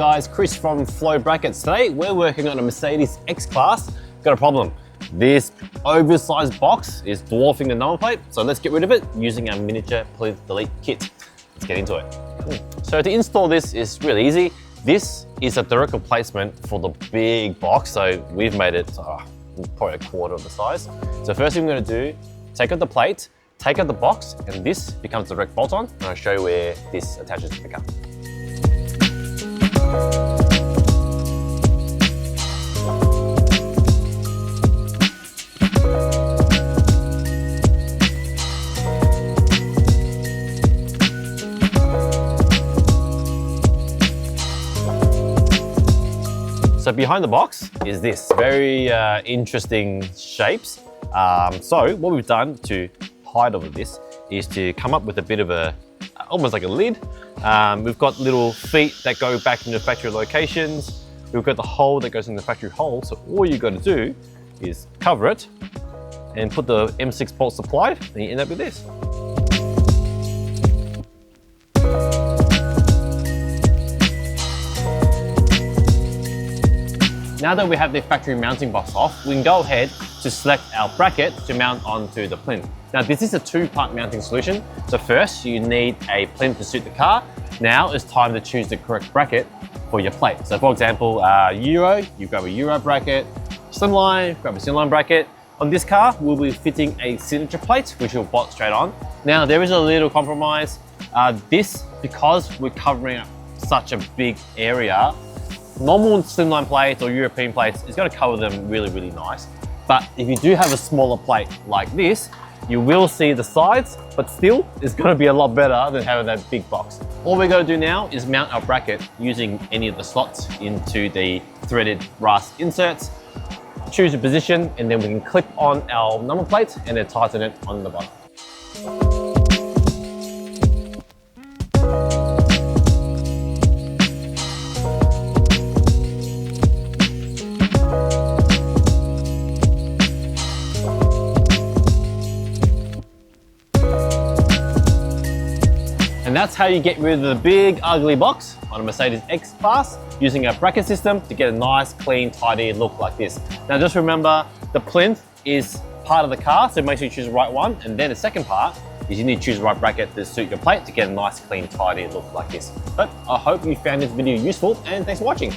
guys, Chris from Flow Brackets. Today we're working on a Mercedes X-Class. Got a problem. This oversized box is dwarfing the number plate, so let's get rid of it using our miniature Plinth Delete kit. Let's get into it. So to install this is really easy. This is a direct replacement for the big box, so we've made it probably a quarter of the size. So first thing we're going to do, take out the plate, take out the box, and this becomes the direct bolt-on, and I'll show you where this attaches to the car. So behind the box is this very interesting shapes. So what we've done to hide over this is to come up with a bit of a, almost like a lid. We've got little feet that go back into factory locations. We've got the hole that goes in the factory hole. So all you got to do is cover it and put the M6 bolts applied, and you end up with this. Now that we have the factory mounting box off, we can go ahead to select our bracket to mount onto the plinth. Now this is a two-part mounting solution. So first you need a plinth to suit the car. Now it's time to choose the correct bracket for your plate. So for example, Euro, you grab a Euro bracket. Slimline, grab a Slimline bracket. On this car, we'll be fitting a signature plate, which will bolt straight on. Now there is a little compromise. Because we're covering such a big area, normal slimline plates or European plates is going to cover them really, really nice. But if you do have a smaller plate like this, you will see the sides, but still it's going to be a lot better than having that big box. All we're going to do now is mount our bracket using any of the slots into the threaded brass inserts. Choose a position, and then we can clip on our number plate and then tighten it on the bottom. And that's how you get rid of the big ugly box on a Mercedes X-Class using a bracket system to get a nice, clean, tidy look like this. Now just remember, the plinth is part of the car, so make sure you choose the right one. And then the second part is you need to choose the right bracket to suit your plate to get a nice, clean, tidy look like this. But I hope you found this video useful, and thanks for watching.